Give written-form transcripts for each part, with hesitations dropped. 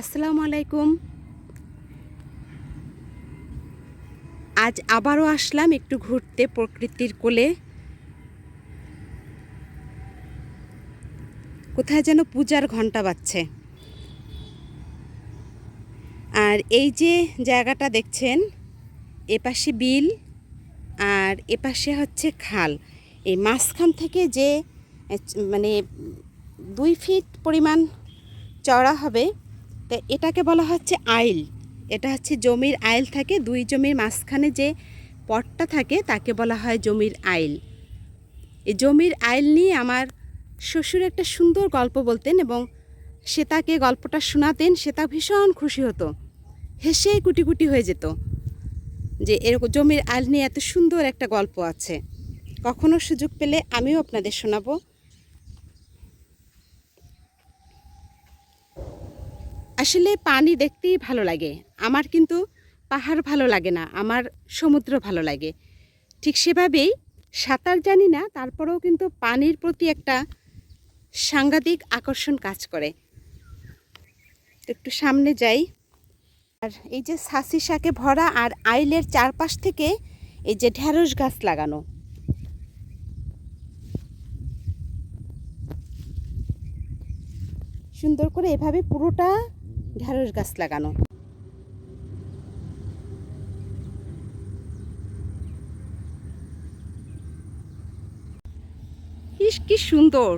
আসসালামু আলাইকুম। আজ আবারও আসলাম একটু ঘুরতে প্রকৃতির কোলে। কোথায় যেন পূজার ঘন্টা বাজছে। আর এই যে জায়গাটা দেখছেন, এপাশে বিল আর এপাশে হচ্ছে খাল। এই মাঝখান থেকে যে মানে 2 ফিট পরিমাণ চওড়া হবে, তা এটাকে বলা হচ্ছে আইল। এটা হচ্ছে জমির আইল থাকে, 2 জমির মাঝখানে যে পটটা থাকে তাকে বলা হয় জমির আইল। এই জমির আইল নিয়ে আমার শ্বশুর একটা সুন্দর গল্প বলতেন এবং সে তাকে গল্পটা শোনাতেন। সে তা ভীষণ খুশি হতো, হেসে কুটি কুটি হয়ে যেত যে এরকম জমির আইল নিয়ে এত সুন্দর একটা গল্প আছে। কখনো সুযোগ পেলে আমিও আপনাদের শোনাবো। আসলে পানি দেখতেই ভালো লাগে আমার, কিন্তু পাহাড় ভালো লাগে না, আমার সমুদ্র ভালো লাগে। ঠিক সেভাবেই সাঁতার জানি না, তারপরেও কিন্তু পানির প্রতি একটা সাংঘাতিক আকর্ষণ কাজ করে। একটু সামনে যাই। আর এই যে ছাসি শাকে ভরা আর আইলের চারপাশ থেকে এই যে ঢেঁড়স গাছ লাগানো, সুন্দর করে এভাবে পুরোটা ঢেঁড়স গাছ লাগানো। ইস কি সুন্দর,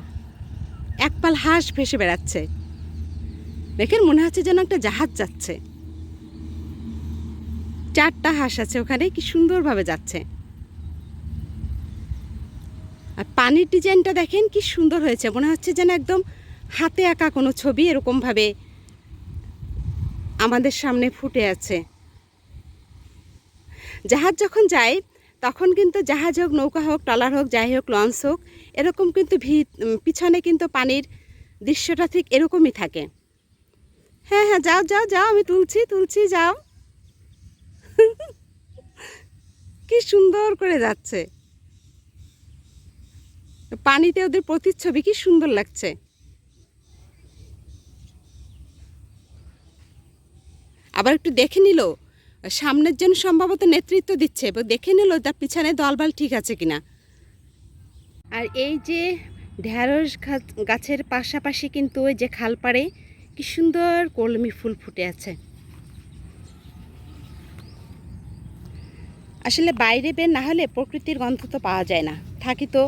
একপাল হাঁস ভেসে বেড়াচ্ছে। দেখেন, মনে হচ্ছে যেন একটা জাহাজ যাচ্ছে। 4টা হাঁস আছে ওখানে, কি সুন্দরভাবে যাচ্ছে। আর পানির ডিজাইনটা দেখেন কি সুন্দর হয়েছে, মনে হচ্ছে যেন একদম হাতে আঁকা কোনো ছবি এরকমভাবে আমাদের সামনে ফুটে আছে। জাহাজ যখন যায় তখন কিন্তু জাহাজ হোক, নৌকা হোক, ট্রলার হোক, যাই হোক, লঞ্চ হোক, এরকম কিন্তু পিছনে কিন্তু পানির দৃশ্যটা ঠিক এরকমই থাকে। হ্যাঁ হ্যাঁ, যাও যাও যাও, আমি তুলছি যাও। কি সুন্দর করে যাচ্ছে, পানিতে ওদের প্রতিচ্ছবি কি সুন্দর লাগছে। আবার একটু দেখে নিল, সামনের জন্য সম্ভবত নেতৃত্ব দিচ্ছে, দেখে নিল তার পিছনে দলবল ঠিক আছে কিনা। আর এই যে ঢেঁড়স গাছের পাশাপাশি কিন্তু ওই যে খাল পাড়ে কি সুন্দর কলমি ফুল ফুটে আছে। আসলে বাইরে বের না হলে প্রকৃতির গন্ধ তো পাওয়া যায় না, থাকি তো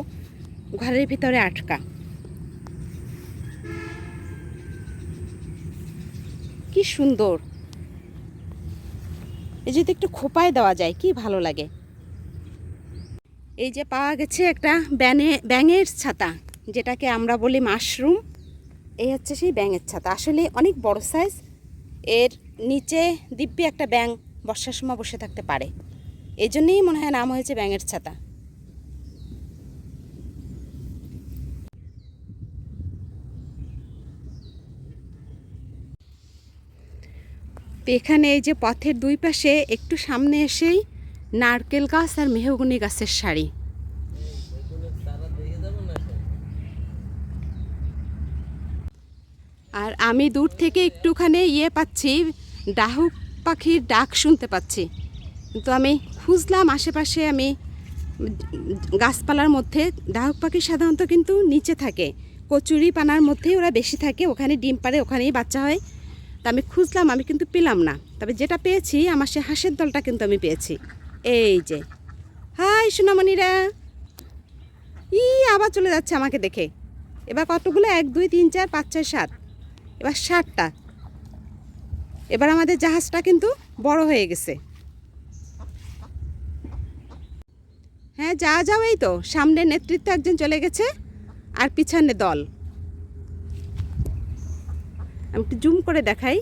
ঘরের ভিতরে আটকা। কি সুন্দর, এই যদি একটু খোপায় দেওয়া যায় কি ভালো লাগে। এই যে পাওয়া গেছে একটা ব্যাঙের ছাতা, যেটাকে আমরা বলি মাশরুম। এই হচ্ছে সেই ব্যাঙের ছাতা, আসলে অনেক বড় সাইজ। এর নিচে দিব্যি একটা ব্যাঙ বর্ষার সময় বসে থাকতে পারে, এই জন্যই মনে হয় নাম হয়েছে ব্যাঙের ছাতা। এখানে এই যে পথের 2 পাশে একটু সামনে এসেই নারকেল গাছ আর মেহগনি গাছের সারি। আর আমি দূর থেকে একটুখানি পাচ্ছি, ডাহুক পাখির ডাক শুনতে পাচ্ছি। কিন্তু আমি খুঁজলাম আশেপাশে, আমি গাছপালার মধ্যে ডাহুক পাখি সাধারণত কিন্তু নিচে থাকে, কচুরি পানার মধ্যেই ওরা বেশি থাকে, ওখানে ডিম পাড়ে, ওখানেই বাচ্চা হয়। তা আমি খুঁজলাম, আমি কিন্তু পেলাম না। তবে যেটা পেয়েছি, আমার সে হাঁসের দলটা কিন্তু আমি পেয়েছি। এই যে, হাই সোনামণিরা, আবার চলে যাচ্ছে আমাকে দেখে। এবার কতগুলো, 1 2 3 4 5 6 7, এবার 7টা। এবার আমাদের জাহাজটা কিন্তু বড় হয়ে গেছে। হ্যাঁ, যাও, এই তো সামনে নেতৃত্ব একজন চলে গেছে আর পিছনে দল। আমি একটু জুম করে দেখাই,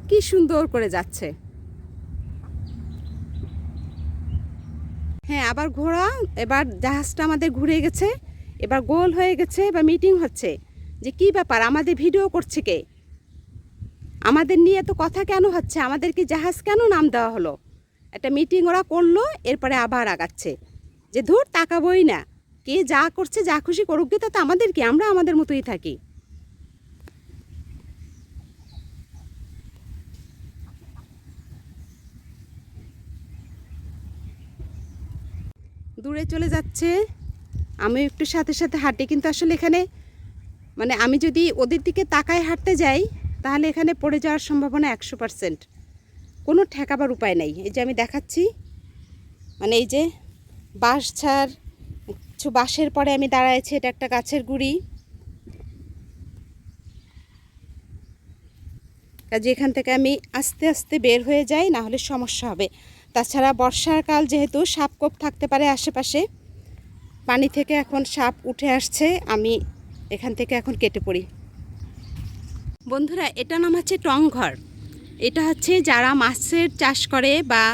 কি সুন্দর করে যাচ্ছে। হ্যাঁ, আবার ঘোরা, এবার জাহাজটা আমাদের ঘুরে গেছে, এবার গোল হয়ে গেছে। এবার মিটিং হচ্ছে যে কি ব্যাপার, আমাদের ভিডিও করছে কে, আমাদের নিয়ে এত কথা কেন হচ্ছে, আমাদের কি জাহাজ কেন নাম দেওয়া হলো। একটা মিটিং ওরা করলো, এরপরে আবার আগাচ্ছে যে ধুর তাকাবই না, কে যা করছে যা খুশি করুক গে, তাতে আমাদের কি, আমরা আমাদের মতোই থাকি। দূরে চলে যাচ্ছে, আমি একটু সাথে সাথে হাঁটি, কিন্তু আসলে এখানে মানে আমি যদি ওদের দিকে তাকায় হাঁটতে যাই তাহলে এখানে পড়ে যাওয়ার সম্ভাবনা 100%, কোনো ঠেকাবার উপায় নেই। এই যে আমি দেখাচ্ছি, মানে এই যে বাঁশঝাড়, কিছু বাঁশের পরে আমি দাঁড়াইছি, এটা একটা গাছের গুঁড়ি, কাজে এখান থেকে আমি আস্তে আস্তে বের হয়ে যাই, না হলে সমস্যা হবে। তাছাড়া বর্ষাকাল যেহেতু সাপকোপ থাকতে পারে আশেপাশে, পানি থেকে এখন সাপ উঠে আসছে, আমি এখান থেকে এখন কেটে পড়ি। বন্ধুরা, এটা নাম হচ্ছে টংঘর। এটা হচ্ছে যারা মাছের চাষ করে বা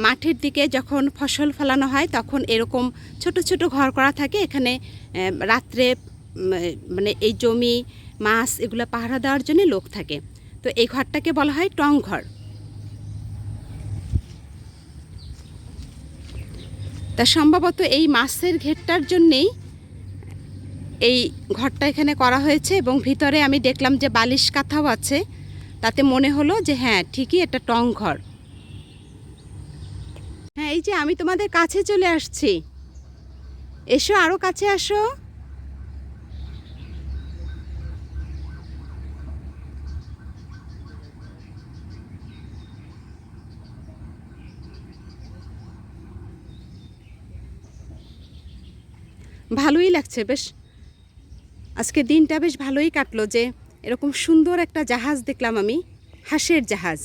মাঠের দিকে যখন ফসল ফলানো হয় তখন এরকম ছোট ছোট ঘর করা থাকে। এখানে রাত্রে মানে এই জমি মাছ এগুলো পাহারা দেওয়ার জন্য লোক থাকে। তো এই ঘরটাকে বলা হয় টংঘর। তা সম্ভবত এই মাছের ঘেরটার জন্যেই এই ঘরটা এখানে করা হয়েছে, এবং ভিতরে আমি দেখলাম যে বালিশ কাঁথাও আছে, তাতে মনে হলো যে হ্যাঁ ঠিকই এটা টংঘর। হ্যাঁ, এই যে আমি তোমাদের কাছে চলে আসছি, এসো আরও কাছে আসো। ভালোই লাগছে, বেশ আজকে দিনটা বেশ ভালোই কাটলো, যে এরকম সুন্দর একটা জাহাজ দেখলাম আমি, হাঁসের জাহাজ।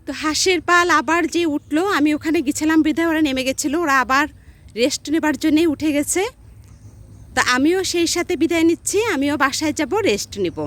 তো হাঁসের পাল আবার যে উঠলো, আমি ওখানে গেছিলাম বিধায় ওরা নেমে গেছিলো, ওরা আবার রেস্ট নেবার জন্যেই উঠে গেছে। তা আমিও সেই সাথে বিদায় নিচ্ছি, আমিও বাসায় যাব, রেস্ট নেব।